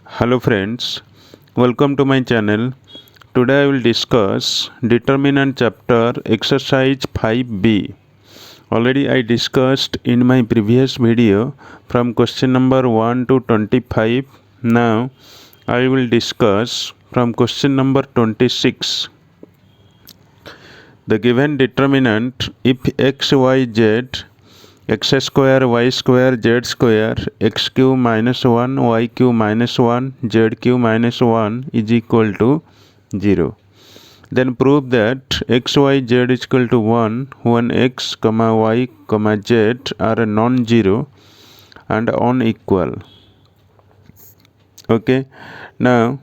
Hello friends, welcome to my channel. Today I will discuss determinant chapter exercise 5b. Already I discussed in my previous video from question number 1 to 25. Now I will discuss from question number 26. The given determinant if x, y, z x square y square z square x cube minus 1 y cube minus 1 z cube minus 1 is equal to 0. Then prove that x y z is equal to 1 when x comma y comma z are non-zero and unequal. Okay, now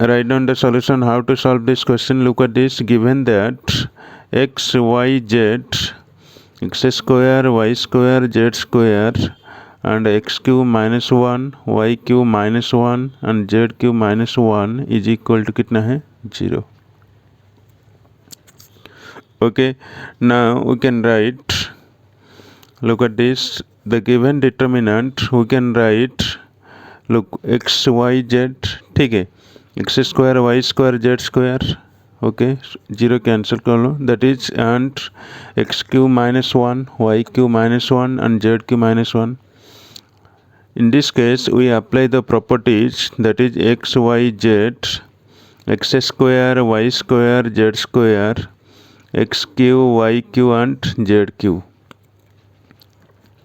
write down the solution. How to solve this question? Look at this. Given that x y z x square y square z square and x cube minus 1 y cube minus 1 and z cube minus 1 is equal to कितना है 0. Okay, now we can write, look at this, the given determinant we can write, look x y z, ठीक है, x square y square z square, okay, 0 cancel कर लो, that is and x cube minus 1 y cube minus 1 and z cube minus 1. In this case we apply the properties, that is x y z x square y square z square x cube y cube and z cube,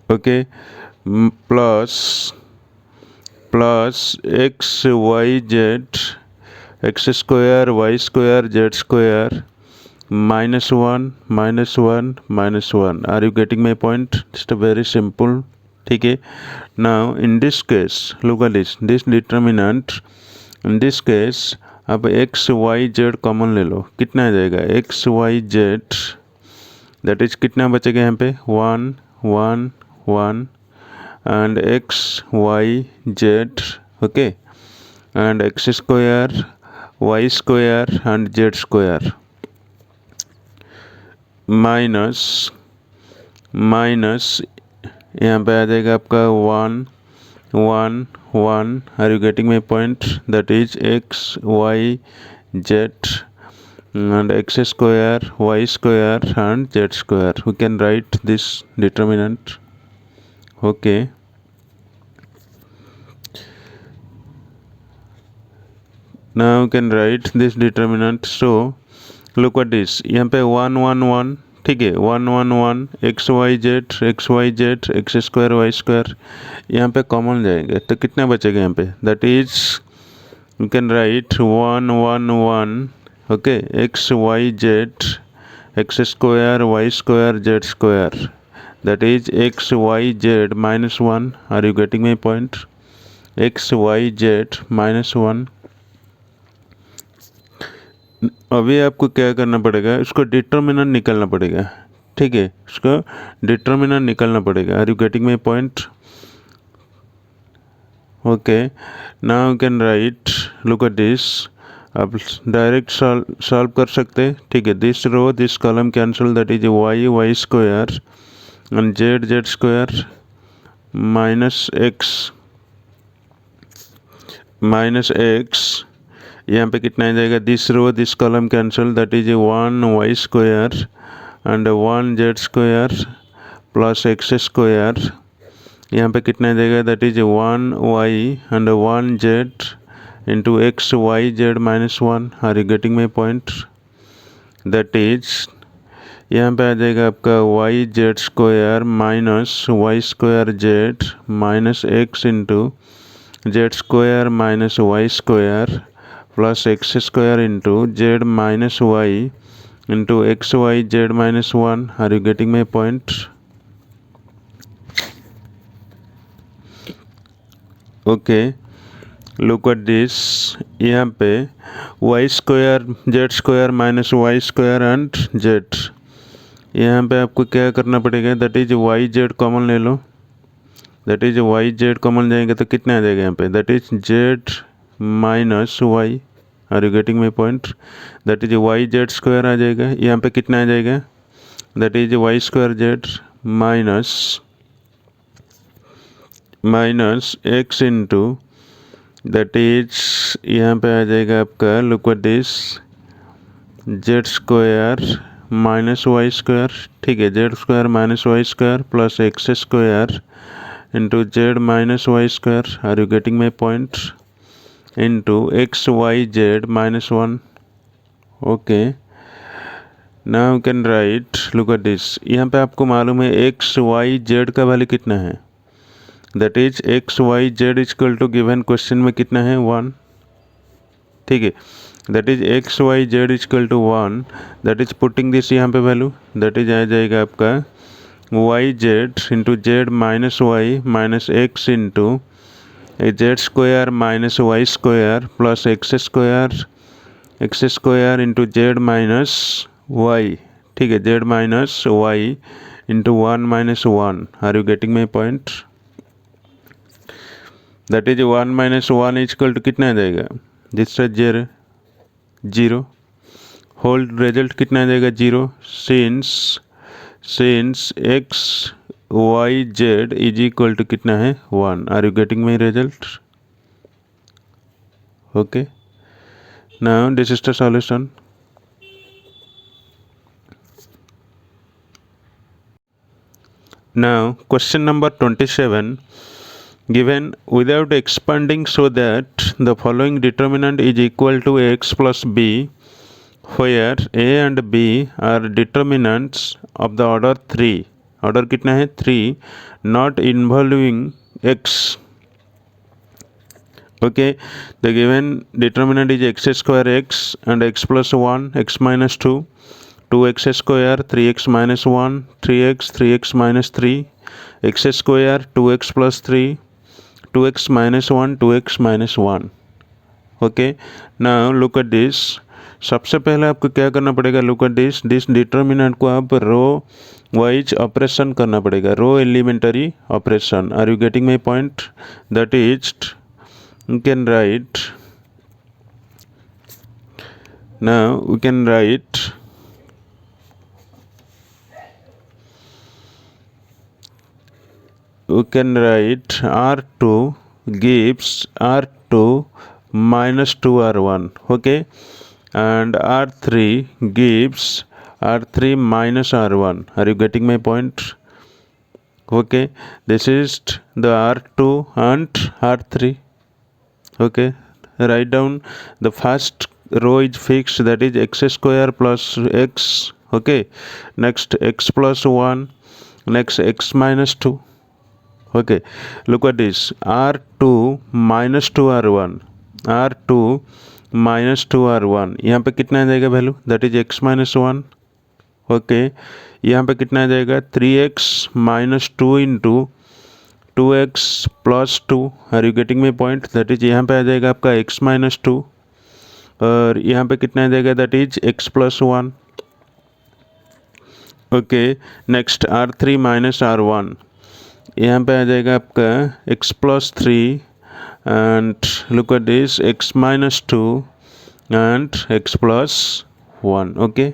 okay, plus x y z x square y square z square minus 1 minus 1 minus 1. Are you getting my point? Just a very simple. ठीक है. Now in this case look at this determinant. In this case अब x y z common ले लो, कितना आ जाएगा x y z, that is कितना बचेगा यहाँ पे 1 1 1 and x y z, okay, and x square y square and z square minus यहाँ पे आ जाएगा आपका 1 1 1. Are you getting my point? That is x y z and x square y square and z square. We can write this determinant. Okay, now you can write this determinant. So look at this, यहाँ पे 1 1 1, ठीक है, 1 1 1 x y z x square y square यहाँ पे common जाएंगे तो कितना बचेगा यहाँ पे, that is you can right 1 1 1, okay, x y z x square y square z square, that is x y z minus 1. Are you getting my point? x y z minus 1. अभी आपको क्या करना पड़ेगा, उसको डिटर्मिनेंट निकालना पड़ेगा, ठीक है, उसको डिटर्मिनेंट निकालना पड़ेगा. Are you getting my point? Okay, now you can write, look at this, आप डायरेक्ट सॉल्व कर सकते हैं, ठीक है. This row this column cancel, that is Y Y square and Z Z square minus X यहाँ पे कितना आ जाएगा, this row this column cancel, that is 1 Y square and 1 Z square plus X square, यहाँ पे कितना आ जाएगा, that is 1 Y and 1 Z into X Y Z minus 1. Are you getting my point? That is यहाँ पे आ जाएगा आपका Y Z square minus Y square Z minus X into Z square minus Y square plus X square into Z minus Y into X Y Z minus 1. Are you getting my point? Okay, look at this, यहाँ पे Y square Z square minus Y square and Z, यहाँ पे आपको क्या करना पड़ेगा, that is Y Z common ले लो, that is Y Z common जाएंगे तो कितना आ जाएगा यहाँ पे, that is Z minus Y. Are you getting my point? That is Y Z square आ जाएगा, यहाँ पे कितना आ जाएगा, that is Y square Z minus X into that is यहाँ पे आ जाएगा आपका, look at this, Z square minus Y square, ठीक है, Z square minus Y square plus X square into Z minus Y square, are you getting my point, into X Y Z minus one. Okay, now you can write, look at this, यहाँ पे आपको मालूम है X Y Z का value कितना है, that is X Y Z equal to given question में कितना है, 1, ठीक है, that is X Y Z equal to 1, that is putting this यहाँ पे वैल्यू, दैट इज आ जाएगा आपका Y Z into Z minus Y minus X into Z square minus Y square plus X square into Z minus Y, ठीक है, Z minus Y into 1 minus 1, are you getting my point, that is 1 minus 1 equal to कितना आ जाएगा, जिससे Z 0, whole result कितना आ जाएगा, 0, since X Y Z is equal to कितना है, 1, are you getting my result. Okay, now this is the solution. Now question number 27, given without expanding so that the following determinant is equal to x plus b, where a and b are determinants of the order 3, order कितना है 3, not involving x. Okay, the given determinant is x square x and x plus 1, x minus 2, 2x square, 3x minus 1, 3x minus 3, x square, 2x plus 3, 2x minus 1, 2x minus 1. Okay, now look at this, सबसे पहले आपको क्या करना पड़ेगा, look at this determinant को आप रो wise operation करना पड़ेगा, row elementary operation, are you getting my point, that is you can write, now we can write R2 gives R2 minus 2R1, okay, and R3 gives R3 minus R1, are you getting my point? Okay, this is the R2 and R3. Okay, write down, the first row is fixed, that is x square plus x, okay, next x plus 1, next x minus 2. ओके, look at this, R2 minus 2R1, R2 minus 2R1, यहाँ पे कितना आ जाएगा value, that is x minus 1, okay, यहाँ पे कितना आ जाएगा 3x minus 2 into 2x plus 2, are you getting my point, that is यहाँ पे आ जाएगा आपका x माइनस 2, और यहाँ पे कितना आ जाएगा, that is x plus 1, okay, next R3 minus R1, यहाँ पे आ जाएगा आपका x plus 3 and look at this x minus 2 and x plus 1, okay,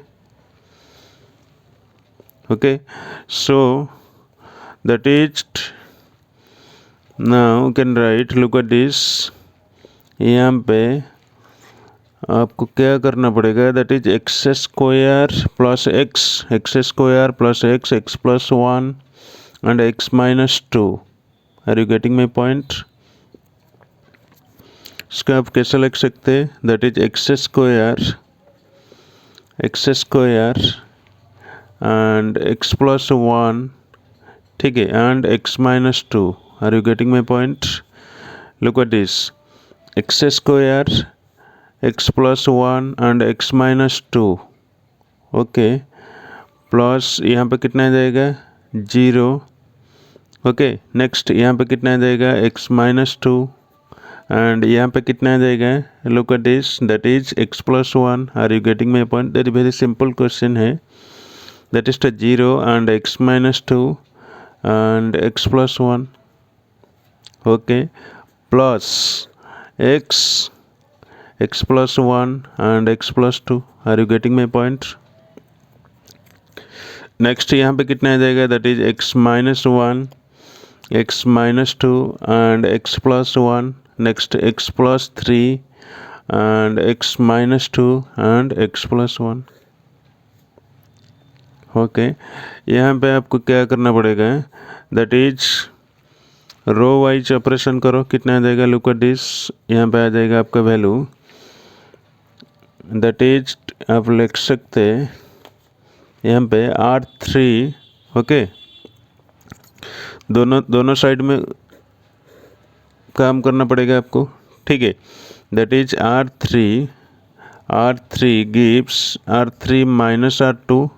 okay, so that is, now you can write, look at this, यहाँ पे आपको क्या करना पड़ेगा, that is X square plus X square plus x plus 1 and x minus 2, are you getting my point? इसको आप कैसे लिख सकते हैं, that is X square and X plus 1, ठीक है, and X minus 2, are you getting my point, look at this, X square X plus 1 and X minus 2, okay, plus यहाँ पे कितना आ जाएगा 0, ओके, नेक्स्ट यहाँ पे कितना आ जाएगा x माइनस 2 एंड यहाँ पे कितना आ जाएगा, look at this, that is x plus 1, are you getting my point, that very simple question है, that is the 0 and x minus 2 and x plus 1, okay, plus x plus 1 and x plus 2, are you getting my point, next यहाँ पे कितना आ जाएगा, that is x minus 1, x minus 2 and x plus 1, next x plus 3 and x minus 2 and x plus 1। Okay, यहाँ पे आपको क्या करना पड़ेगा, that is row wise operation करो। कितना आ जाएगा, लुक एट दिस, यहाँ पे आ जाएगा आपका वैल्यू, दैट इज आप लिख सकते यहाँ पे R3। ओके, दोनों साइड में काम करना पड़ेगा आपको, ठीक है। That is R3 gives R3 minus R2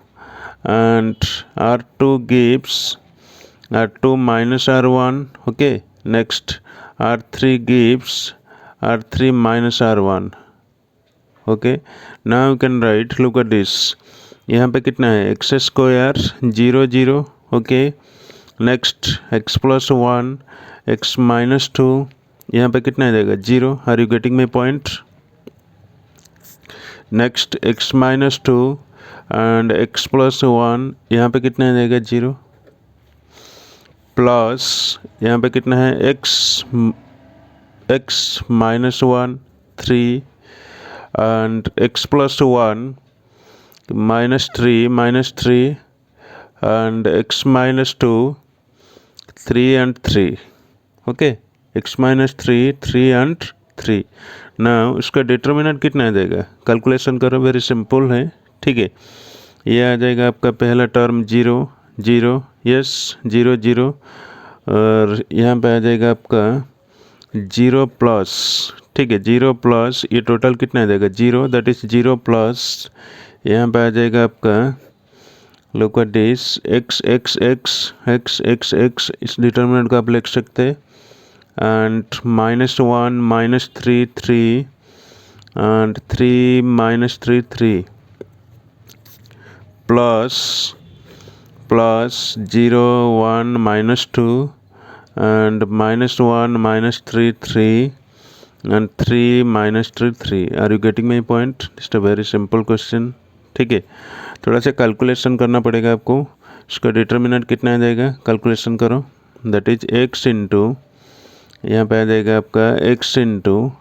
and R2 gives R2 minus R1। okay, next R3 gives R3 minus R1। okay, now you can write, look at this, यहाँ पे कितना है, X square 0 0। Okay, next x plus 1 x minus 2, यहाँ पे कितना आ जाएगा 0। Are you getting my point. Next x minus 2 and x plus 1, यहाँ पे कितना आ जाएगा 0, प्लस यहाँ पे कितना है x minus 1 3 and x plus 1 minus 3 and x minus 2 3 and 3। okay, x minus 3 and 3। now इसका डिटर्मिनेंट कितना आ जाएगा, कैलकुलेशन करो, वेरी सिंपल है, ठीक है। ये आ जाएगा आपका पहला टर्म 0 0, यस 0 0, और यहाँ पे आ जाएगा आपका 0 प्लस, ठीक है, 0 प्लस ये टोटल कितना आ जाएगा 0, दैट इज 0 प्लस यहाँ पे आ जाएगा आपका, look at this, x x x x x x, इस डिटर्मिनेंट को आप लिख सकते हैं, and -1 -3 3 and 3 -3 3 plus 0 1 -2 and -1 -3 3 and 3 -3 3। Are you getting my point, it's a very simple question, ठीक है। थोड़ा सा कैलकुलेशन करना पड़ेगा आपको, इसका डिटर्मिनेंट कितना आ जाएगा, कैलकुलेशन करो, दैट इज x इंटू, यहाँ पे आ जाएगा आपका x इंटू,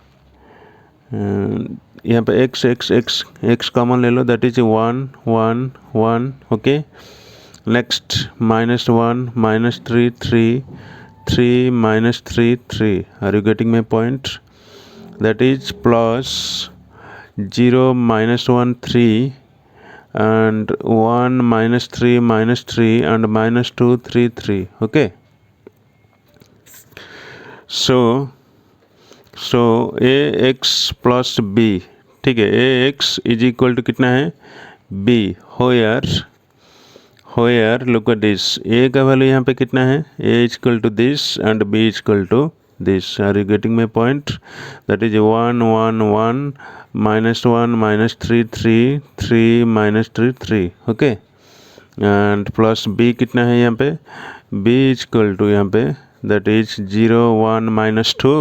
यहाँ पे x कॉमन ले लो, that is 1 1 1। Okay, next -1 -3 3 3 -3 3। Are you getting my point, that is plus 0 -1 3 and 1 -3 and -2 3 3। okay, so ax plus b, ठीक है, ax इज इक्वल टू कितना है b, where look at this, a का value यहाँ पे कितना है, a is equal to this and b is equal to this। are you getting my point, that is 1 1 1 -1 -3 3 3 -3 3। okay, and plus b कितना है यहाँ पे, b इज इक्वल टू यहाँ पे, that is 0 1 -2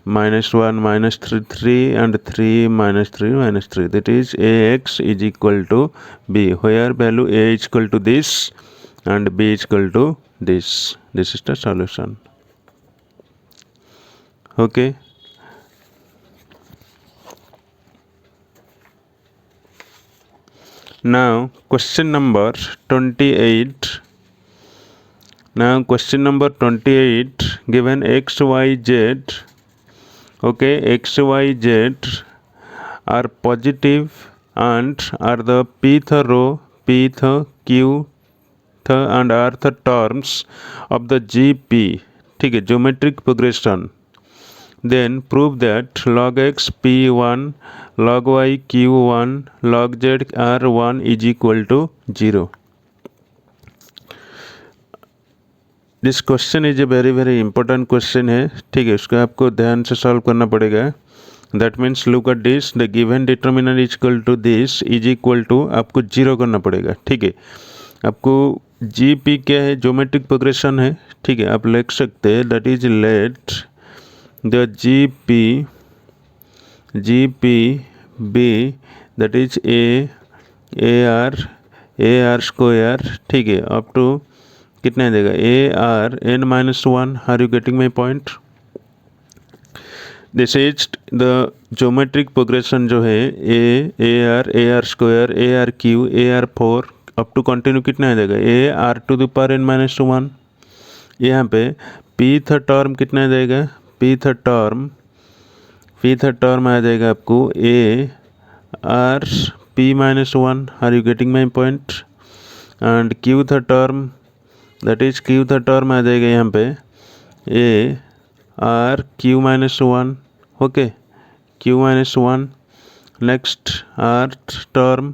-1 -3 3 and 3 -3 3, that is ax is equal to b, where value a is equal to this and b is equal to this is the solution। okay, now question number 28। now question number 28, given x y z, okay, x y z are positive and are the pth row, pth, qth and rth terms of the GP, ठीक है, geometric progression, then prove that log x p1 log y q1 log z r1 is equal to 0। This question is a very important question है, ठीक है, उसको आपको ध्यान से solve करना पड़ेगा। That means look at this, the given determinant is equal to this is equal to, आपको 0 करना पड़ेगा, ठीक है। आपको GP क्या है, ज्योमेट्रिक प्रोग्रेशन है, ठीक है, आप लिख सकते हैं, that is let the GP be that is AR square, ठीक है, अप टू कितना आ जाएगा AR n -1। Are you getting my point. This is the geometric progression जो है A R square A R cube A R 4 up to continue कितना आ जाएगा A R to the power n minus 1। यहाँ पे pth टर्म कितना आ जाएगा pth टर्म आ जाएगा आपको A R p minus 1। Are you getting my point? And qth term that is qth term आ जाएगा यहाँ पे A R q minus 1। Okay q minus 1। Next rth term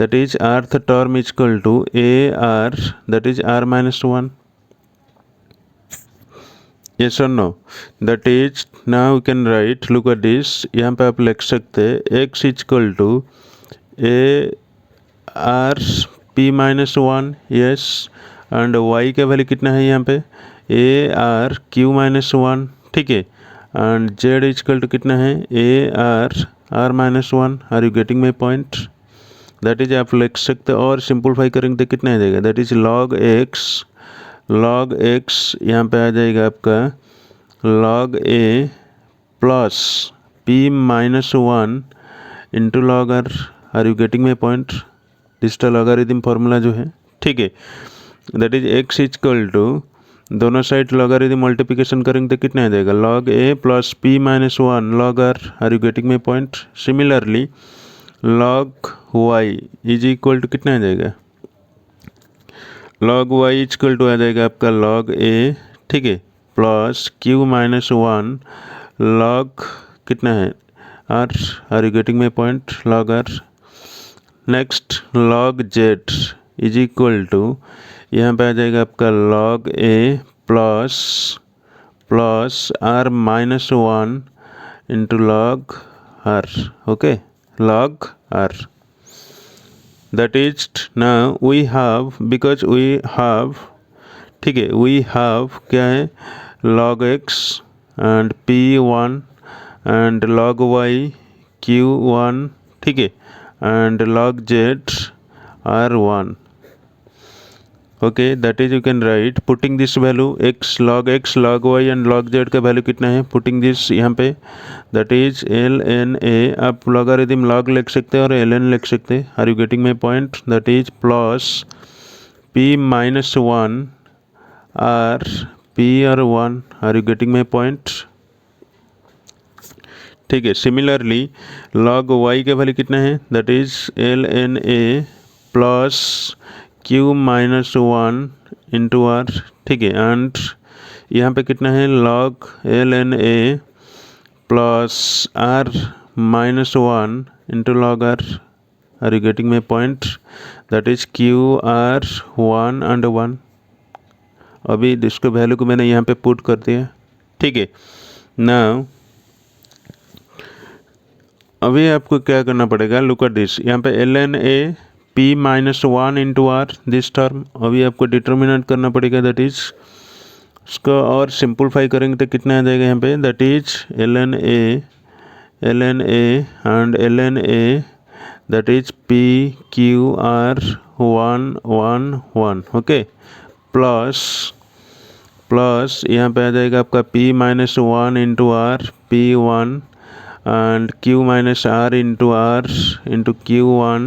that is rth term is equal to a r that is r minus 1. Yes or no? That is now we can write, look at this, यहाँ पे आप लिख सकते हैं x is equal to a r p minus 1 yes and y का value कितना है यहाँ पे a r q minus 1 ठीक है and z is equal to कितना है a r minus 1। Are you getting my point? That is आप लिख सकते हैं और सिंपलीफाई करेंगे तो कितना आ जाएगा दैट इज log x यहाँ पे आ जाएगा आपका log a plus p minus 1 into log r। Are you getting my point? Digital logarithm formula जो है ठीक है that is x is equal to दोनों साइड लॉगरिथम मल्टीप्लिकेशन करेंगे तो कितना आ जाएगा log a plus p minus 1 log r। Are you getting my point? Similarly log y is equal to कितना आ जाएगा log y is equal to आ जाएगा आपका log a ठीक है प्लस q माइनस 1 log कितना है r। Are you getting my point? log r। Next log z is equal to यहाँ पे आ जाएगा आपका log a plus r minus 1 into log r। Okay log r that is now we have because we have ठीक है we have क्या है log x and p1 and log y q1 ठीक है and log z r1। Okay that is you can write putting this value x log y and log z का value कितना है putting this यहाँ पे that is ln a। आप logarithm log लिख सकते हैं और ln लिख सकते हैं। Are you getting my point? That is plus p minus 1 r p और 1। Are you getting my point? ठीक है सिमिलरली log y का वैल्यू कितना है that is ln a plus q minus 1 into R ठीक है एंड यहाँ पे कितना है log ln a plus r minus 1 into log r। Are you getting my point? That is q r 1 and 1। अभी इसको वैल्यू को मैंने यहाँ पे पुट कर दिया ठीक है। नाउ अभी आपको क्या करना पड़ेगा लुक एट दिस यहाँ पे ln a p minus 1 into R this term अभी आपको डिटर्मिनेंट करना पड़ेगा दैट इज उसको और सिंपलीफाई करेंगे तो कितना आ जाएगा यहाँ पे that is ln a and ln a that is p q r 1 1 1 okay plus यहाँ पे आ जाएगा आपका p minus 1 into R p1 and q minus r into q1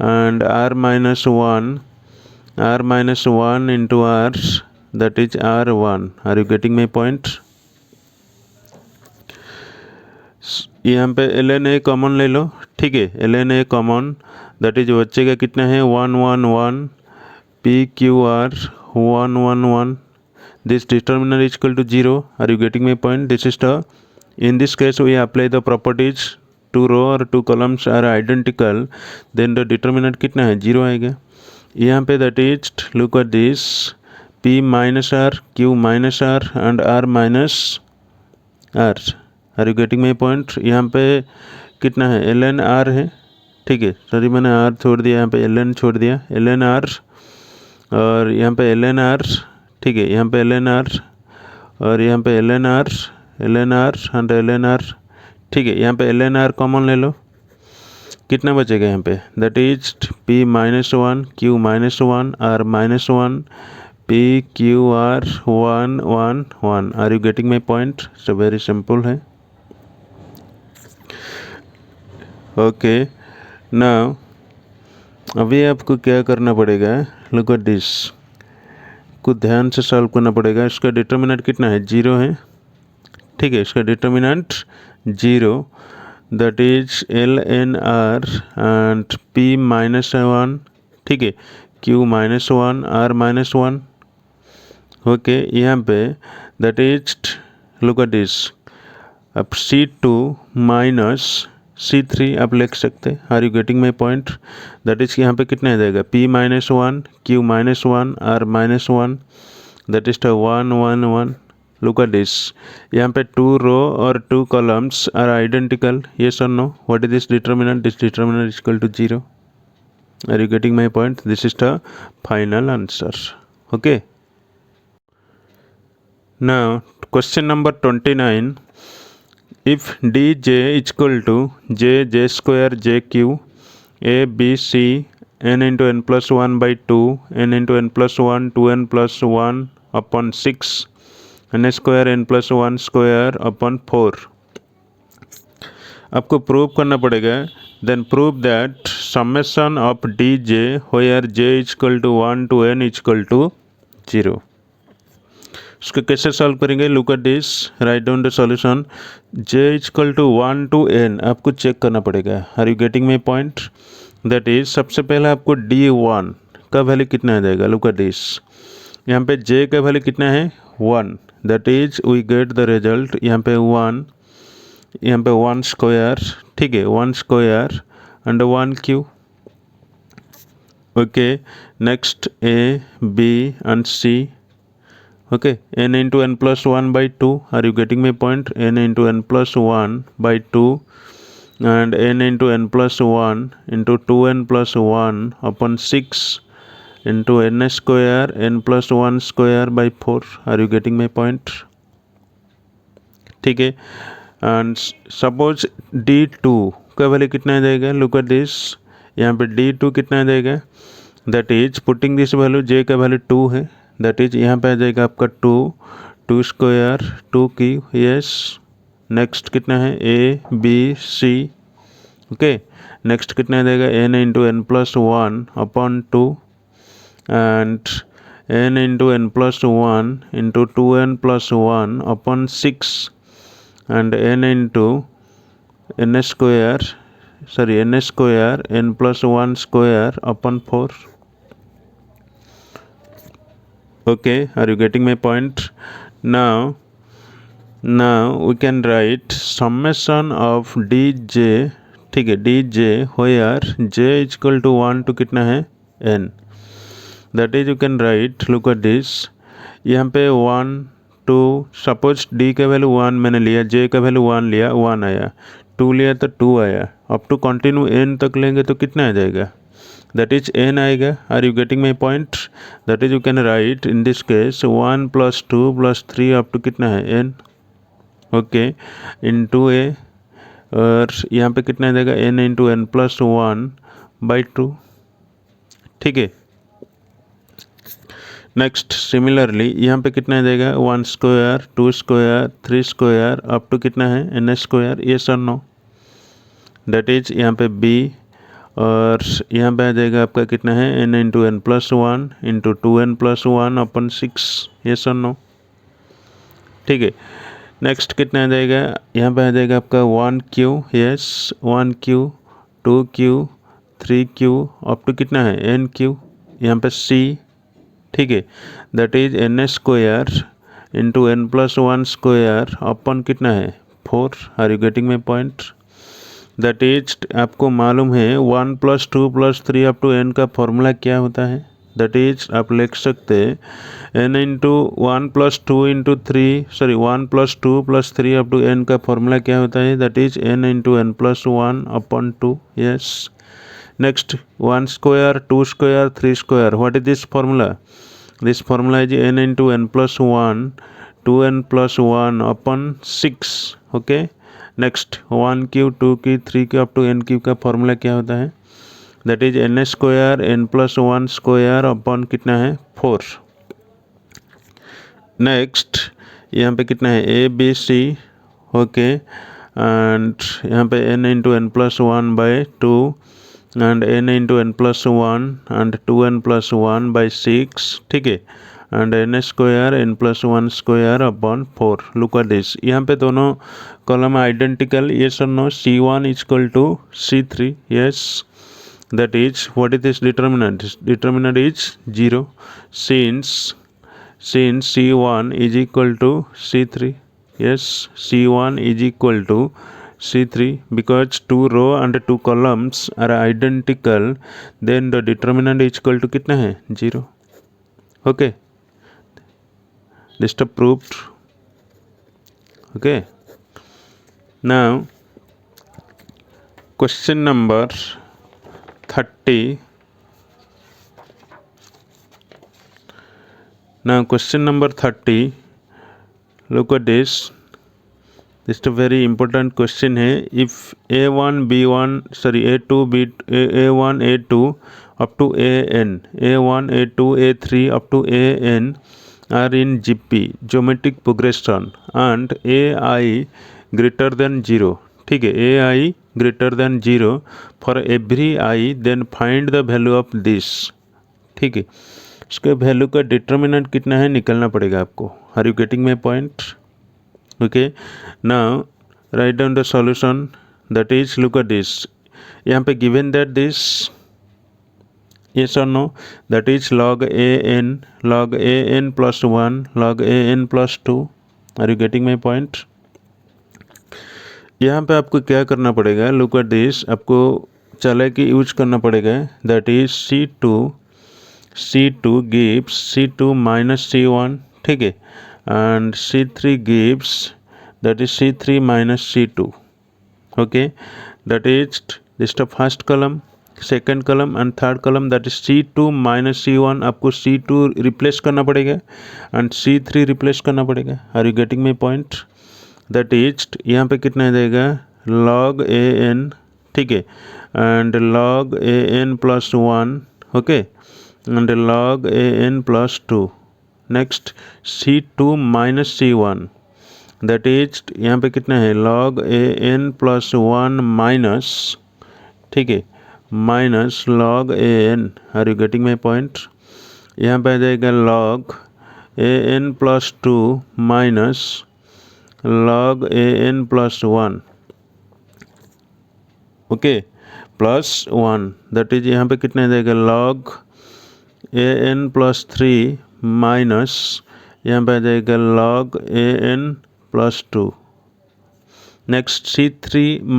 and r minus 1 into r that is r1। are you getting my point? यहाँ पे ln a common ले लो ठीक है ln a common that is बचेगा कितना है 1 1 1 p q r 1 1 1 this determinant is equal to 0। are you getting my point? this is the in this case we apply the properties two row or two columns are identical then the determinant कितना है 0 आएगा। यहाँ पे that is look at this p minus r q minus r and r minus r। are you getting my point? यहाँ पे कितना है ln r है ठीक है सॉरी मैंने r छोड़ दिया यहाँ पे ln छोड़ दिया ln r और यहाँ पे ln r ठीक है यहाँ पे ln r और यहाँ पे ln r and ln r ठीक है यहाँ पे ln r कॉमन ले लो कितना बचेगा यहाँ पे that is p minus 1 q minus 1 r minus 1 P Q R 1 1 1. Are you getting my point? So very simple है. Okay. Now अभी आपको क्या करना पड़ेगा? Look at this. को ध्यान से सॉल्व करना पड़ेगा. इसका डिटर्मिनेंट कितना है? 0 है. ठीक है, इसका determinant 0, that is LNR and P -1. ठीक है, Q -1 R -1. ओके, यहाँ पे that is look at this. अब C2 माइनस C3 आप लिख सकते हैं. Are you getting my point? That is यहाँ पे कितना आ जाएगा? P -1 Q -1 R -1, that is 1 1 1. Look at this. यहाँ पे 2 रो और 2 कॉलम्स आर आइडेंटिकल. येस और no? What is this determinant? This determinant is equal to 0. Are you getting my point? This is the final answer. Okay. Now question number 29. If dj is equal to j square jq a b c n into n plus 1 by 2 n into n plus 1 2n plus 1 upon 6 n square n plus 1 square upon 4, आपको prove करना पड़ेगा. Then prove that summation of dj where j is equal to 1 to n is equal to 0. इसको कैसे solve करेंगे? Look at this. Write down the solution. j is equal to 1 to n आपको check करना पड़ेगा. Are you getting my point? That is सबसे पहले आपको d1 का वैल्यू कितना आ जाएगा? Look at this. यहाँ पे j का वैल्यू कितना है? 1. That is we get the result. यहाँ पे 1, यहाँ पे 1 स्क्वायर. ठीक है, 1 square and 1 cube. Okay, next A B and C. Okay, n into n plus 1 by 2. Are you getting my point? n into n plus 1 by 2 and n into n plus 1 into 2n plus 1 upon 6 into n square n plus 1 square by 4. Are you getting my point? ठीक है. And suppose D2 का value कितना आ जाएगा? Look at this. यहाँ पे D2 कितना आ जाएगा? That is putting this value, j का वैल्यू 2 है. दैट इज यहाँ पे आ जाएगा आपका 2 स्क्वायर 2 की. यस. नेक्स्ट कितना है? A B C. Okay, next कितना आ जाएगा? n into N plus 1 upon 2 and n into N plus 1 into 2n plus 1 upon 6 and n into n square n plus 1 square upon 4. Okay, are you getting my point? Now we can write summation of dj. ठीक है, dj where j is equal to 1 to कितना है? n. That is you can write, look at this. यहाँ पे 1 2, suppose d का value 1 मैंने लिया, j का वैल्यू 1 लिया, 1 आया. 2 लिया तो 2 आया. अप टू कंटिन्यू n तक लेंगे तो कितना आ जाएगा? दैट इज n आएगा. Are you getting my point? That is you can write in this case 1 + 2 + 3 up to कितना है? n. ओके, इंटू a और यहाँ पे कितना आ जाएगा? n into n plus 1 by 2. ठीक है. नेक्स्ट सिमिलरली यहाँ पे कितना आ जाएगा? 1 square 2 square 3 square up to कितना है? n square. येस और नो? दैट इज यहाँ पे b और यहाँ पे आ जाएगा आपका कितना है? n into N plus 1 into 2n plus 1 upon 6. Yes और नो? ठीक है. नेक्स्ट कितना आ जाएगा? यहाँ पे आ जाएगा आपका 1q. Yes, 1q 2q 3q up to कितना है? nq. यहाँ पे c. ठीक है, that is n square into N plus 1 square upon कितना है? 4. Are you getting my point? That is आपको मालूम है 1 + 2 + 3 अप टू n का फॉर्मूला क्या होता है? दैट इज आप लिख सकते n into 1 + 2 into 1 + 2 + 3 up to n का फॉर्मूला क्या होता है? That is n into n plus 1 upon 2. Yes. Next 1 square 2 square 3 square. What is this formula? This formula is n into n plus 1 2n plus 1 upon 6. Okay, next 1q 2q 3q up to nq का formula क्या होता है? That is n square n plus 1 square upon कितना है? 4. Next यहाँ पे कितना है A B C, okay, and यहाँ पे n into N plus one by two and n into N plus one and 2n+1/6, ठीक है, and n square n plus one square upon 4। Look at this, यहाँ पे दोनों column identical, yes और no, C1 equal to C3, yes, that is what is this determinant? Determinant is 0 since C1 is equal to C3, yes, C1 is equal to C3 because two row and two columns are identical, then the determinant is equal to कितना है 0, okay, this is proved, okay। Now question number 30. Now question number 30, look at this, this is a very important question है। if a1 b1 sorry a2 b a1 a2 up to a1 a2 a3 up to an are in GP geometric progression and ai greater than 0, ठीक है, ai greater than 0 for every I, then find the value of this, ठीक है, इसके value का determinant कितना है निकलना पड़ेगा आपको। Are you getting my point? Okay, now write down the solution, that is look at this, यहाँ पे given that this, yes or no, that is log an plus 1 log an plus 2, are you getting my point? यहाँ पे आपको क्या करना पड़ेगा, look at this, आपको चालाकी यूज करना पड़ेगा, that is C2 gives C2 minus C1, ठीक है, and C3 gives that is C3 minus C2, okay, that is this the first column, second column and third column, that is C2 minus C1, आपको C2 replace करना पड़ेगा and C3 replace करना पड़ेगा। Are you getting my point? That is यहाँ पे कितना देगा log an, ठीक है, and log an plus 1, okay, and log an plus 2, next C2 minus C1, that is यहाँ पे कितना है log an plus 1 माइनस, ठीक है, minus log an, are you getting my point? यहाँ पे आ जाएगा log an plus 2 माइनस log an plus 1, okay, plus 1, that is यहाँ पे कितना आ जाएगा log an plus 3 माइनस यहाँ पे आ जाएगा log an plus 2, next C3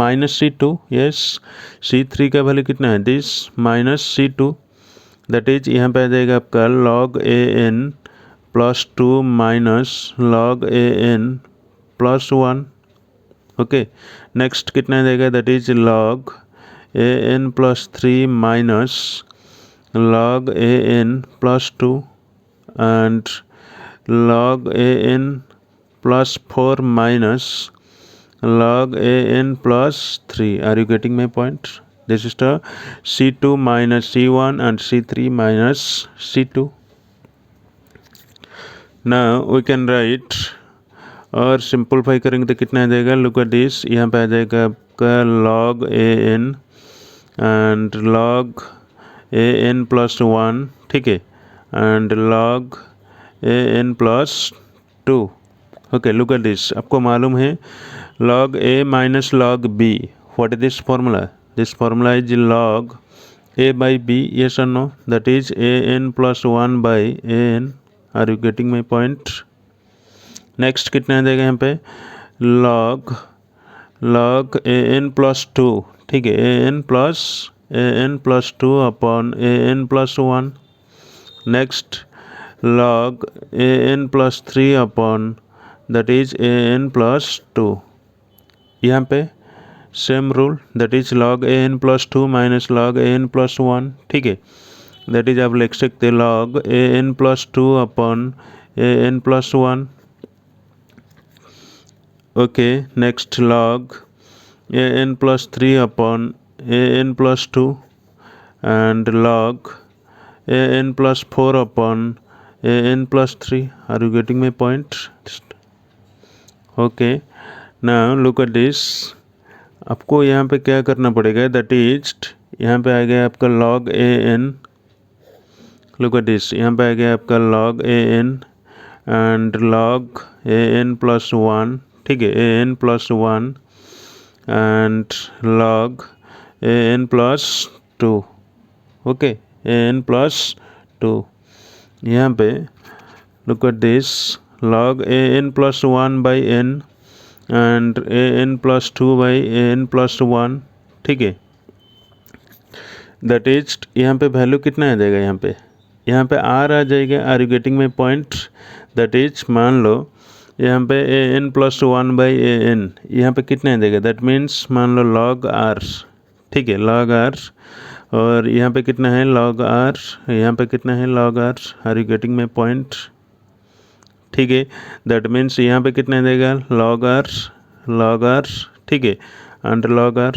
minus C2, yes, C3 का वैल्यू कितना है this minus C2, that is यहाँ पे आ जाएगा आपका log an plus 2 माइनस log an plus 1, okay, next कितना आ जाएगा, that is log an plus 3 minus log an plus 2 and log an plus 4 minus log an plus 3, are you getting my point? This is the C2 minus C1 and C3 minus C2. Now we can write और simplify करेंगे तो कितना आ जाएगा, look at this, यहाँ पे आ जाएगा आपका log an and log an plus 1, ठीक है, एंड log an plus 2, ओके, लुक एट दिस, आपको मालूम है log a minus log b, what is this formula? This formula is log a by b, yes or no, that is an plus 1 by an, are you getting my point? Next कितना आ जाएगा यहाँ पे log an plus 2, ठीक है, an plus 2 upon an plus 1, next log an plus 3 upon that is an plus 2, यहाँ पे same rule, that is log an plus 2 माइनस log an plus 1, ठीक है, दैट इज आप लिख सकते log an plus 2 upon an plus 1, okay, next log an plus 3 upon an plus 2 and log an plus 4 upon an plus 3. Are you getting my point? Okay, now look at this. आपको यहाँ पे क्या करना पड़ेगा, that is यहाँ पे आ गया आपका log an. Look at this, यहाँ पे आ गया आपका log an and log an plus 1. ठीक है, an plus 1 and log an plus 2. Okay, an plus 2. यहाँ पे look at this, log an plus 1 by n and an plus 2 by an plus 1. ठीक है, दैट इज यहाँ पे value कितना आ जाएगा, यहाँ पे r आ जाएगा. Are you getting my point? That is मान लो यहाँ पे an प्लस 1 बाई an, यहाँ पे कितना आ जाएगा, दैट मीन्स मान लो log r. ठीक है, log r. और यहाँ पे कितना है log r, यहाँ पे कितना है log r. Are you getting my point? ठीक है, दैट मीन्स यहाँ पे कितना आ जाएगा log r. ठीक है, and log r.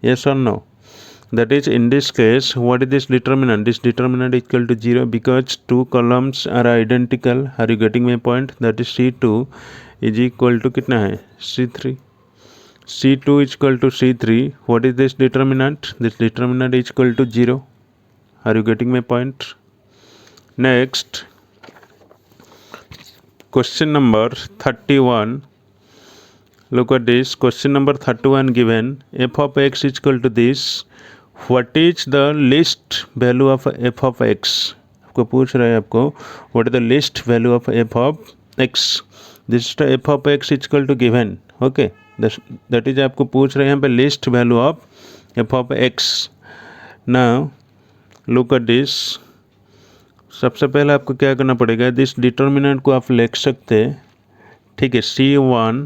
yes or no? That is, in this case, what is this determinant? This determinant is equal to 0 because two columns are identical. Are you getting my point? That is C2 is equal to कितना है C3. C2 is equal to C3. What is this determinant? This determinant is equal to 0. Are you getting my point? Next, question number 31. Look at this. Question number 31 given. F of x is equal to this. What is the least value of f of x? आपको पूछ रहा है आपको what is the least value of f of x. This is the f of x is equal to given. Okay, that is आपको पूछ रहे हैं यहाँ पे least value of f of x. Now look at this. सबसे पहले आपको क्या करना पड़ेगा, दिस डिटर्मिनेंट को आप लिख सकते हैं. ठीक है, C1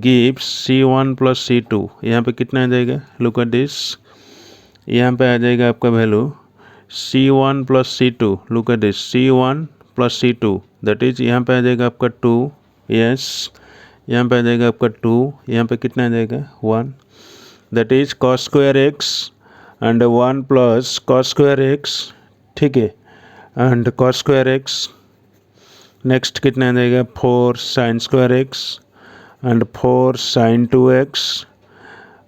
gives C1 plus C2. यहाँ पे कितना आ जाएगा, लुक एट दिस. यहाँ पे आ जाएगा आपका value C1 plus C2. Look at this, C1 plus C2, that is यहाँ पे आ जाएगा आपका 2. यस, यहाँ पे आ जाएगा आपका 2. यहाँ पे कितना आ जाएगा 1. That is cos square x and 1 plus cos square x. ठीक है, and cos square x. Next कितना आ जाएगा 4 sin square x and 4 sin 2x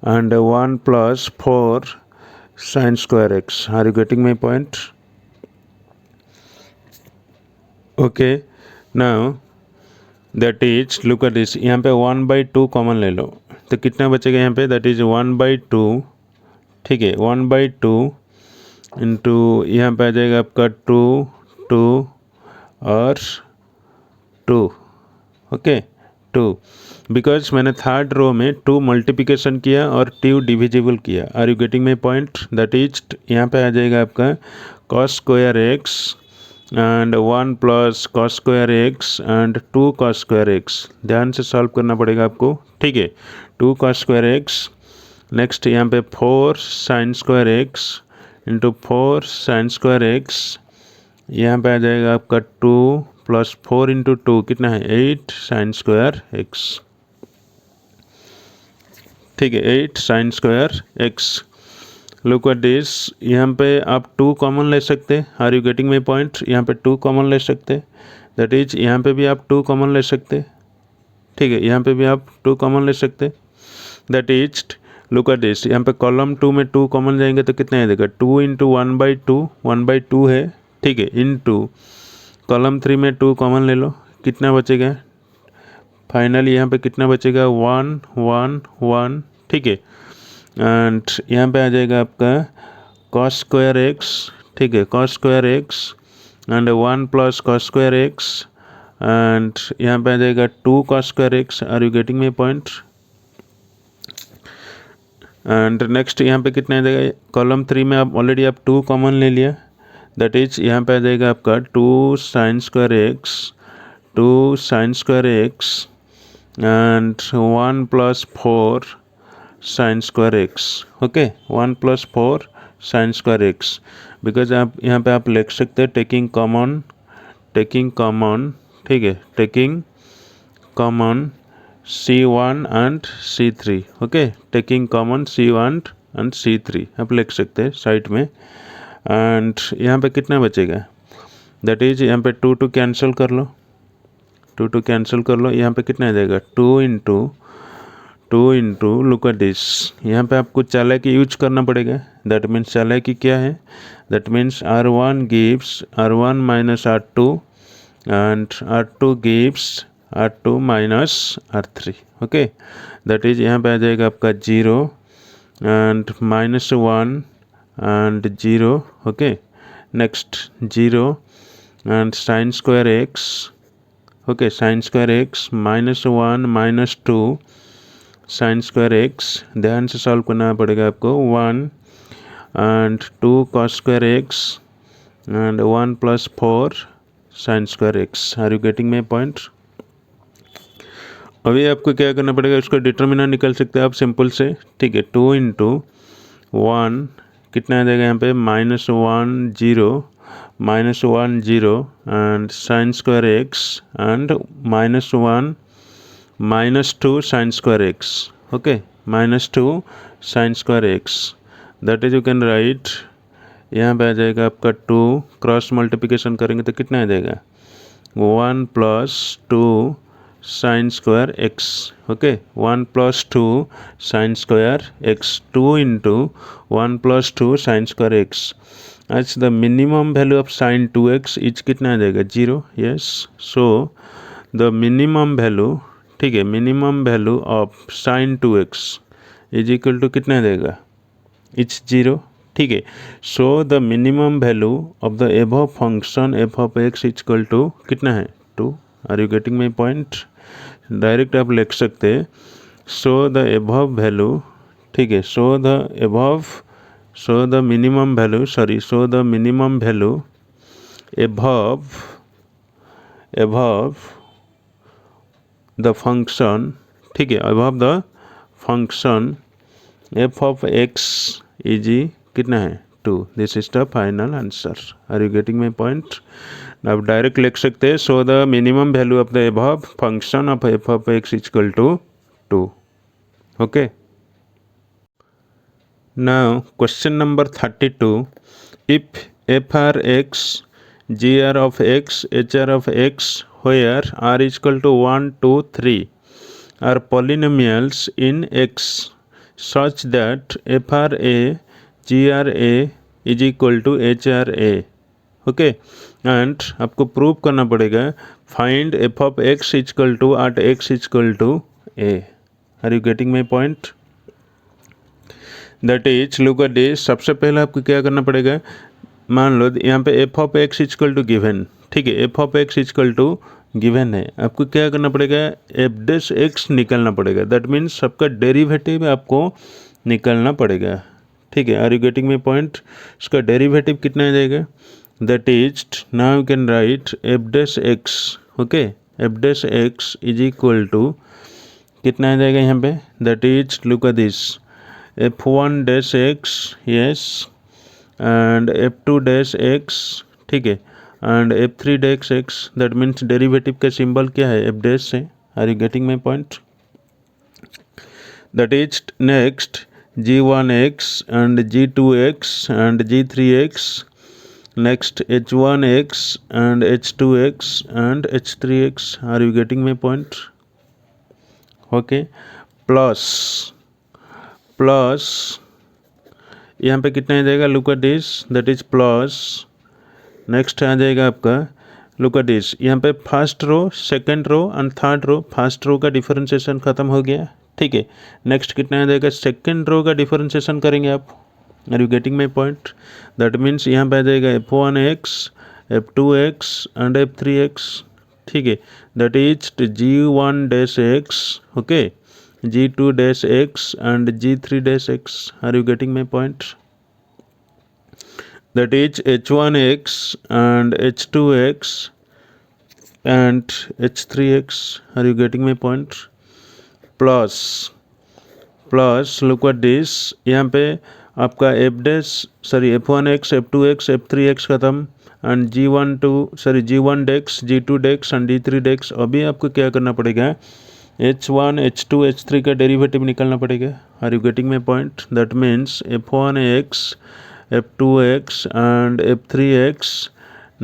and 1 plus 4 sin square x. Are you getting my point? Okay, now that is, look at this. यहाँ पे 1/2 common ले लो तो कितना बचेगा यहाँ पे, दैट इज 1/2. ठीक है, 1/2 इंटू यहाँ पे आ जाएगा आपका 2 और 2. ओके, 2 बिकॉज मैंने थर्ड रो में 2 मल्टीप्लिकेशन किया और 2 डिविजिबल किया. Are you getting my point? That is यहाँ पे आ जाएगा आपका cos square x and 1 plus cos square x and 2 cos square x. ध्यान से सॉल्व करना पड़ेगा आपको. ठीक है, 2 cos स्क्वायर x. नेक्स्ट यहाँ पे 4 sin square x into 4 sin square x. यहाँ पे आ जाएगा आपका 2 प्लस 4 इंटू 2 कितना है 8 sin स्क्वायर x. ठीक है, 8 sin square x. Look at this, यहाँ पे आप 2 कॉमन ले सकते हैं. Are you getting my point? यहाँ पे 2 कॉमन ले सकते हैं. दैट इज यहाँ पे भी आप 2 कॉमन ले सकते हैं. ठीक है, यहाँ पे भी आप 2 कॉमन ले सकते हैं. That is look at this, यहाँ पे कॉलम 2 में 2 कॉमन जाएंगे तो कितना आ जाएगा 2 इंटू 1/2 है. ठीक है, इंटू कॉलम 3 में 2 कॉमन ले लो, कितना बचेगा फाइनली यहाँ पे कितना बचेगा 1 1 1. ठीक है, एंड यहाँ पे आ जाएगा आपका cos स्क्वायर x. ठीक है, cos square x and 1 plus cos square x and यहाँ पे आ जाएगा 2 cos square x. Are you getting my point? And next यहाँ पे कितना आ जाएगा, कॉलम 3 में आप ऑलरेडी आप 2 कॉमन ले लिया. दैट इज यहाँ पे आ जाएगा आपका 2 sin square x, 2 sin square x and 1 plus 4 sin square x. Okay, 1 plus 4 sin square x. Because आप यहाँ पे आप लिख सकते हैं टेकिंग कॉमन. ठीक है, taking common C1 and C3. Okay, taking common C1 and C3 आप लिख सकते हैं साइड में. एंड यहाँ पे कितना बचेगा दैट इज यहाँ पे 2 कैंसिल कर लो, 2 कैंसिल कर लो। यहाँ पे कितना आ जाएगा 2 इंटू लुक एट दिस, यहाँ पे आपको चालाकी यूज करना पड़ेगा। दैट मीन्स चालाकी क्या है, that means R1 gives R1 minus R2 and R2 gives R2 minus R3। Okay, that is यहाँ पे आ जाएगा आपका 0 and -1 and 0। Okay, next 0 and sine square x. Okay, sine square x -1 -2 sine square x, ध्यान से solve करना पड़ेगा आपको। 1 and 2 cos square x and 1 + 4 sine square x. Are you getting my point? अभी आपको क्या करना पड़ेगा, उसका डिटर्मिनेंट निकाल सकते हैं आप सिंपल से। ठीक है, 2 इंटू 1 कितना आ जाएगा यहाँ पे -1 0 -1 0 and sine square x and -1 -2 sine square x. Okay, -2 sine square x, that is you can write यहाँ पे आ जाएगा आपका 2 क्रॉस मल्टीप्लिकेशन करेंगे तो कितना आ जाएगा 1 + 2 sine square x. Okay, 1 + 2 sine square X, 2 into 1 + 2 sine square X. As the minimum value of sine 2x is कितना आ जाएगा 0। Yes, so the minimum value, ठीक है, minimum value of sine 2x is equal to कितना आ जाएगा, it's 0। ठीक है, so the minimum value of the above function f of x is equal to कितना है 2। Are you getting my point? Direct आप लिख सकते हैं सो द एबव वैल्यू, ठीक है, so the minimum value, sorry, so the minimum value above the function, ठीक है, above the function f of x is कितना है 2। This is the final answer. Are you getting my point? आप direct लिख सकते हैं so the minimum value of the above function of f of x is equal to 2। Okay, now question number 32, if f(x), g(r) of x, h(r) of x where r is equal to 1 2 3 are polynomials in x such that f(r)(a), g(r)(a) is equal to h(r)(a). Okay, and आपको prove करना पड़ेगा find f of x is equal to at x is equal to a। Are you getting my point? That is look at this. सबसे पहले आपको क्या करना पड़ेगा, मान लो यहाँ पे f of x is equal to given, ठीक है, f of x is equal to given है, आपको क्या करना पड़ेगा f(x) निकालना पड़ेगा। दैट मीन्स सबका डेरिवेटिव आपको निकालना पड़ेगा। ठीक है, are you getting my point? इसका डेरिवेटिव कितना आ जाएगा, that is now you can write f(x). Okay, f(x) is equal to कितना आ जाएगा यहाँ पे, that is look at this f1(x), yes, and f2(x), ठीक है, and f3(x), that means derivative का सिंबल क्या है f' है। Are you getting my point? That is next g1(x) and g2(x) and g3(x), next h1(x) and h2(x) and h3(x). Are you getting my point? Okay, plus यहाँ पे कितना आ जाएगा, look at this, that is plus, next आ जाएगा आपका look at this, यहाँ पे first row, second row and third row, first row का डिफरेंशिएशन खत्म हो गया। ठीक है, नेक्स्ट कितना आ जाएगा, सेकंड रो का डिफरेंशिएशन करेंगे आप। Are you getting my point? That means यहाँ पे आ जाएगा f1(x), f2(x) एंड f3(x). ठीक है, that is g1(x), okay, g2(x) and g3(x). Are you getting my point? That is h1(x) and h2(x) and h3(x). Are you getting my point? Plus look at this, यहाँ पे आपका f1(x), f2(x), f3(x) खत्म and g1(x), g2(x) and g3(x). अभी आपको क्या करना पड़ेगा, h1, h2, h3 का डेरिवेटिव निकालना पड़ेगा। Are you getting my point? That means f1(x), f2(x) and f3(x),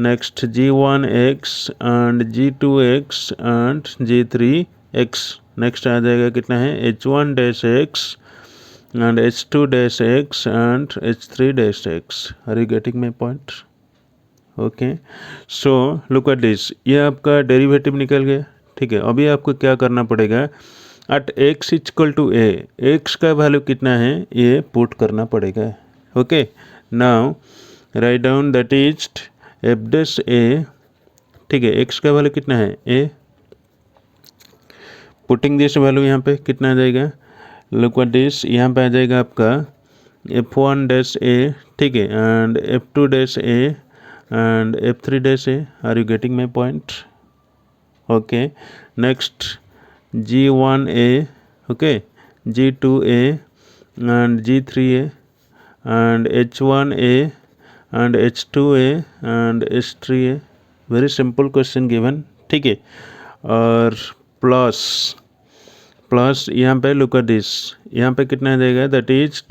next g1x and g2x and g3x। Next आ जाएगा कितना है h1 dash x and h2 dash x and h3 dash x। Are you getting my point? Okay, so look at this, ये आपका derivative निकल गया। ठीक है, अभी आपको क्या करना पड़ेगा, at x equal to a, x का वैल्यू कितना है ये पुट करना पड़ेगा। Okay, now write down that is F dash a। ठीक है, x का वैल्यू कितना है a, पुटिंग दिस वैल्यू यहाँ पे कितना आ जाएगा, लुक एट दिस, यहाँ पे आ जाएगा आपका f1 डैश a। ठीक है, and f2 dash a and f3 dash a। Are you getting my point? Okay, next g1a, okay, g2a and g3a and h1a and h2a and h3a। Very simple question given. ठीक है, और plus plus यहाँ पे look at this, यहाँ पे कितना आ जाएगा, that is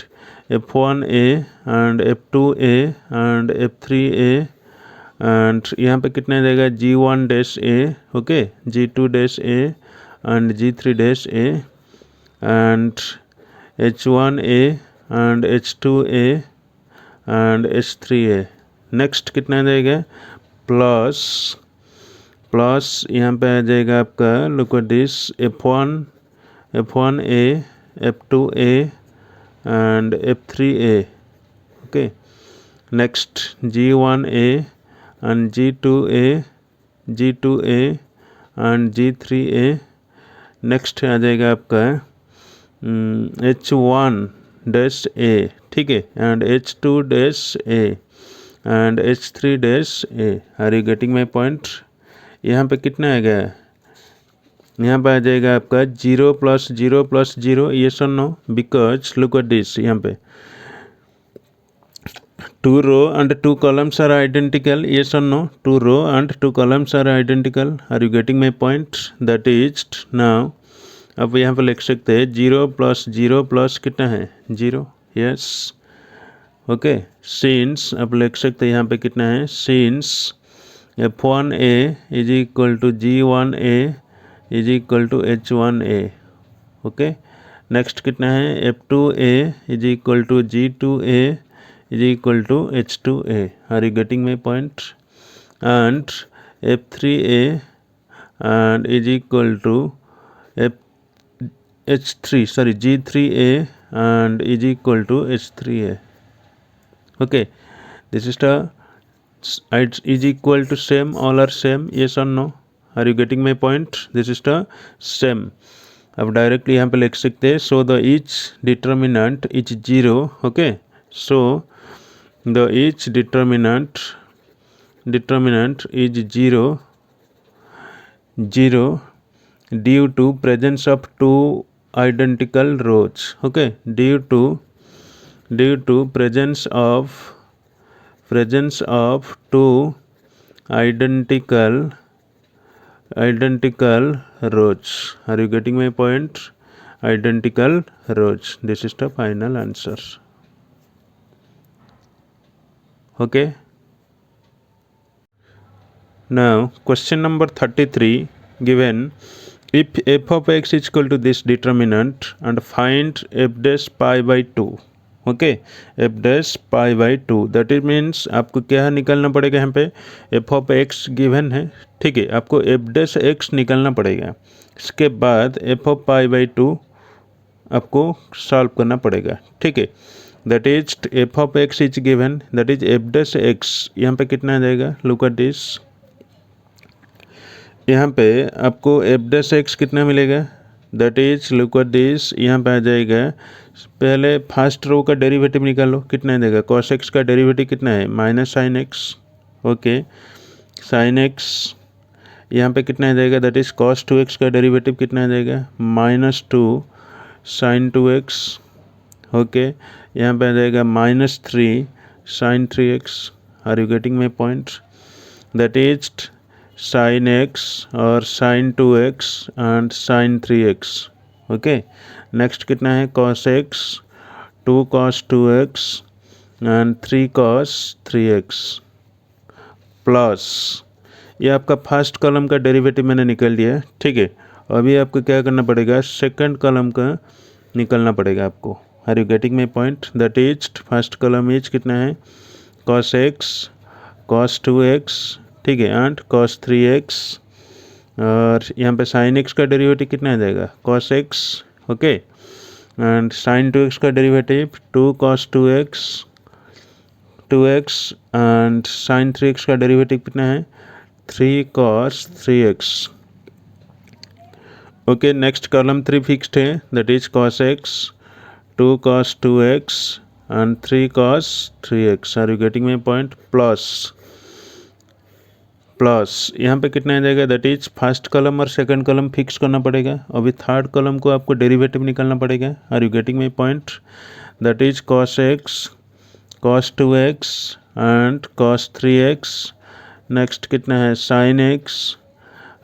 f1a and f2a and f3a and यहाँ पे कितना आ जाएगा g1 dash a, okay, g2 dash a and g3 dash a and h1a and h2a and h3a। Next कितना आ जाएगा, प्लस प्लस यहाँ पे आ जाएगा आपका look at this f1a f2a and f3a। Okay, next g1a and g2a and g3a। Next आ जाएगा आपका h1 डैश a, ठीक है, and h2 dash a and h3 dash a। Are you getting my point? यहाँ पे कितना आ गया, यहाँ पे आ जाएगा आपका 0 + 0 + 0, ये सुनो, बिकॉज लुक एट दिस, यहाँ पे 2 row and 2 columns are identical, yes or no, 2 row and 2 columns are identical। are you getting my point? that is now अब यहाँ पे लिख सकते हैं 0 + 0 + कितना है 0, यस, ओके, सिंस अब लिख सकते हैं यहाँ पे कितना है, since f1a is equal to g1a is equal to h1a। Okay, next कितना है f2a is equal to g2a is equal to h2a। are you getting my point? and f3a and is equal to g3a and is equal to h3a। okay, this is the is equal to same, all are same, yes or no? are you getting my point? this is the same। अब directly यहाँ पे लिख सकते हैं, so the each determinant is 0। okay, so the each determinant is 0 due to presence of two identical rows। okay, due to presence of two identical rows। are you getting my point? identical rows, this is the final answer। okay, now question number 33 given, if f of x is equal to this determinant and find f dash pi by 2। okay, f dash pi by 2, that is means आपको क्या निकालना पड़ेगा, यहाँ पे f of x given है, ठीक है, आपको f dash x निकालना पड़ेगा, इसके बाद f of pi by 2 आपको सॉल्व करना पड़ेगा। ठीक है, that is f of x is given, that is f dash x। यहाँ पे कितना आ जाएगा, लुक एट दिस, यहाँ पे आपको f dash x कितना मिलेगा, that is look at this, यहाँ पे आ जाएगा, पहले फर्स्ट रो का डेरिवेटिव निकालो, कितना देगा, cos x का डेरिवेटिव कितना है -sin x। Okay, sin x यहाँ पे कितना आ जाएगा, दैट इज cos 2x का डेरिवेटिव कितना आ जाएगा, -2 sin 2x। ओके, यहाँ पे आ जाएगा -3 sin 3x। Are you getting my point? That is sin x और sin 2x and sin 3x। Okay, next कितना है, cos x, 2 cos 2x and 3 cos 3x plus ये आपका फर्स्ट कॉलम का डेरिवेटिव मैंने निकाल दिया, ठीक है। अभी आपको क्या करना पड़ेगा, सेकंड कॉलम का निकलना पड़ेगा आपको। Are you getting my point? That is first column is कितना है, cos x cos 2x, ठीक है, एंड cos 3x, और यहाँ पे sin x का डेरिवेटिव कितना आ जाएगा, cos x, okay, and sin 2x का derivative 2 cos 2x and sin 3x का डेरिवेटिव कितना है, 3 cos 3x, okay. Next column 3 fixed है, that is cos x 2 cos 2x and 3 cos 3x। Are you getting my point? Plus यहाँ पे कितना आ जाएगा, दैट इज फर्स्ट कॉलम और सेकंड कॉलम फिक्स करना पड़ेगा। अभी थर्ड कॉलम को आपको डेरिवेटिव निकालना पड़ेगा। Are you getting my point? That is cos x cos 2x and cos 3x। Next कितना है, sin x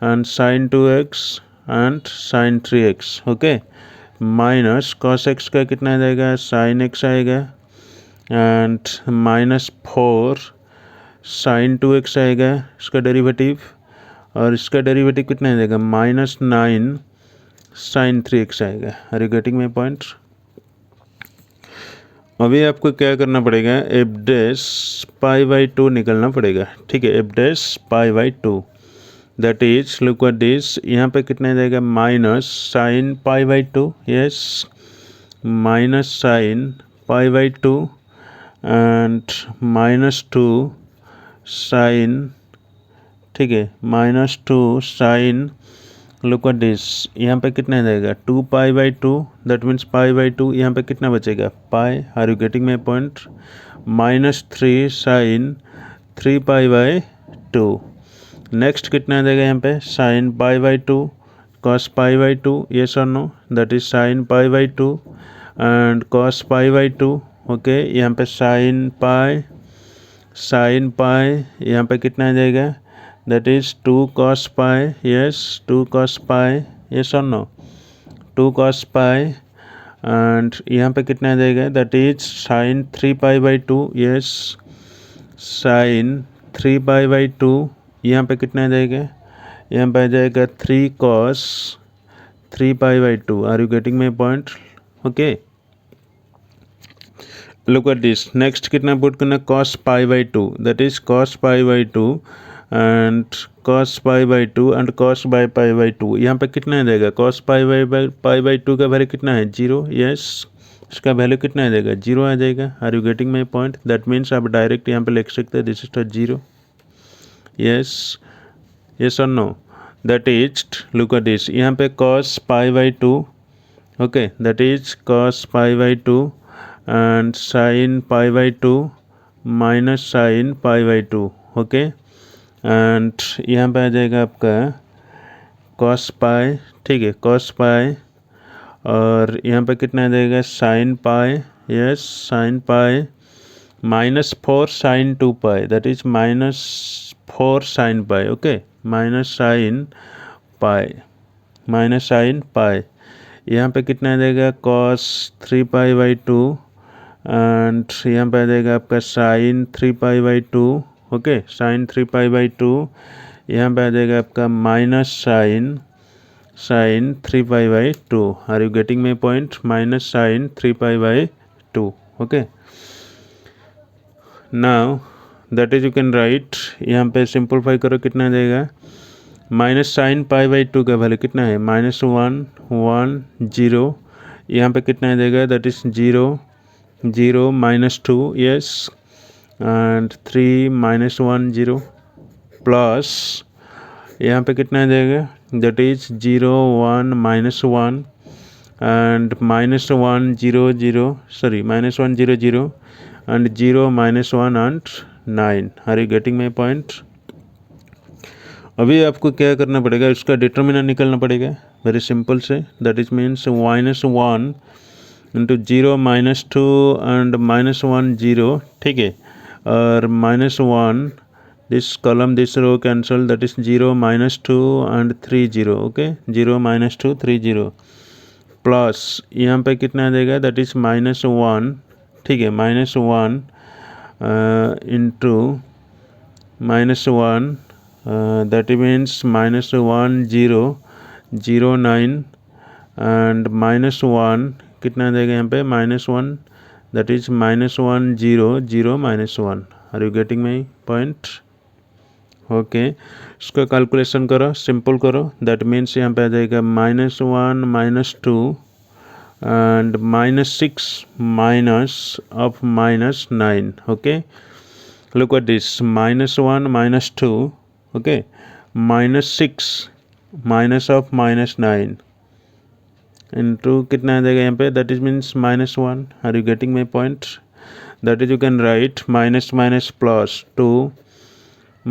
and sin 2x and sin 3x, okay, minus cos x का कितना आ जाएगा, sin x आएगा, एंड -4 sin 2x आएगा इसका derivative, और इसका डेरिवेटिव कितना आ जाएगा, -9 sin 3x आएगा। Are you getting my point? अभी आपको क्या करना पड़ेगा, एफ डैश पाई बाई 2 निकलना पड़ेगा, ठीक है, F dash pi by 2, that is look at this, यहाँ पे कितना आ जाएगा, minus sine pi by 2, yes, minus sine pi by 2 and -2 sine, ठीक है, -2 साइन, लुक एट दिस, यहाँ पे कितना आ जाएगा, 2 pi by 2, that means pi by 2, यहाँ पे कितना बचेगा, pi. Are you getting my point? -3 sine 3 pi by 2। Next कितना आ जाएगा, यहाँ पे sine pi by 2 cos pi by 2, yes और no, that is sine pi by 2 and cos pi by 2, okay. यहाँ पे साइन पाई, यहाँ पे कितना आ जाएगा, that is 2 cos pi, yes, 2 cos pi, yes और नो, 2 cos पाई, एंड यहाँ पे कितना आ जाएगा, that is sine 3 pi by 2, yes, sine 3 pi by 2, यहाँ पे कितना आ जाएगा, यहाँ पे आ जाएगा 3 cos 3 pi by 2। Are you getting my point? Okay, look at this, next कितना पुट करना, cos pi by 2, that is cos pi by 2 and cos pi by 2 and cos by pi by 2, यहाँ पे कितना आ जाएगा, cos pi by 2 का value कितना है, 0, यस, इसका वैल्यू कितना आ जाएगा, 0 आ जाएगा। Are you getting my point? That means आप डायरेक्ट यहाँ पे लिख सकते हैं, this is the 0, yes, yes और no, that is look at this, यहाँ पे cos pi by 2, okay, that is cos pi by 2 and sine pi by 2 minus sine pi by 2, okay, and यहाँ पे आ जाएगा आपका cos पाई, ठीक है, cos पाई, और यहाँ पे कितना आ जाएगा, sine pi, yes, sine pi, -4 sine 2 pi, that is -4 sine pi, okay, minus sine pi, यहाँ पे कितना आ जाएगा, cos 3 पाई बाई 2 एंड यहाँ पे आ जाएगा आपका sine 3 pi by 2, okay, sine 3 pi by 2, यहाँ पे आ जाएगा आपका minus sine 3 pi by 2। Are you getting my point? Minus sine 3 pi by 2, okay. Now that is you can write, यहाँ पे सिंपलीफाई करो, कितना आ जाएगा, माइनस साइन पाई बाई 2 का वैल्यू कितना है, -1 1 0, यहाँ पे कितना आ जाएगा, that is 0 0 -2, yes, and 3 -1 0, plus यहाँ पे कितना आ जाएगा, that is 0 1 -1 and -1 0 0, sorry -1 0 0 and 0 -1 and 9। Are you getting my point? अभी आपको क्या करना पड़ेगा, इसका डिटर्मिनेंट निकालना पड़ेगा, वेरी सिंपल से, that is means -1 into 0 -2 and -1 0, ठीक है, और -1 this column this row cancel, that is 0 -2 and 3 0, okay, 0 -2 3 0, plus यहाँ पे कितना आ जाएगा, दैट इज -1, ठीक है, -1 इंटू -1 that means -1 0 0 9 and -1 कितना देगा यहाँ पे -1 that is -1 0 0 -1. Are you getting my point? Okay इसका कैलकुलेशन करो, सिंपल करो. दैट मीन्स यहाँ पे आ जाएगा -1 -2 and -6 minus of -9. Okay, look at this, -1 -2, okay, -6 minus of -9 into कितना आ जाएगा यहाँ पे, that is means -1. Are you getting my point? That is you can write minus minus plus 2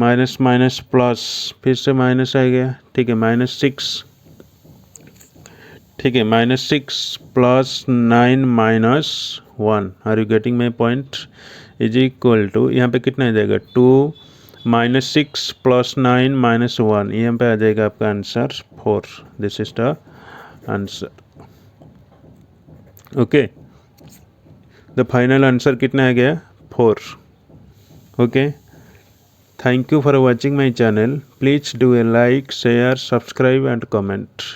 minus minus plus, फिर से माइनस आ गया, ठीक है, -6, ठीक है, -6 plus 9 -1. Are you getting my point? Is equal to यहाँ पे कितना आ जाएगा 2 -6 प्लस 9 -1. यहाँ पे आ जाएगा आपका answer 4. This is the answer. Okay, the final answer कितना आ गया 4. Okay, thank you for watching my channel. Please do a like, share, subscribe and comment.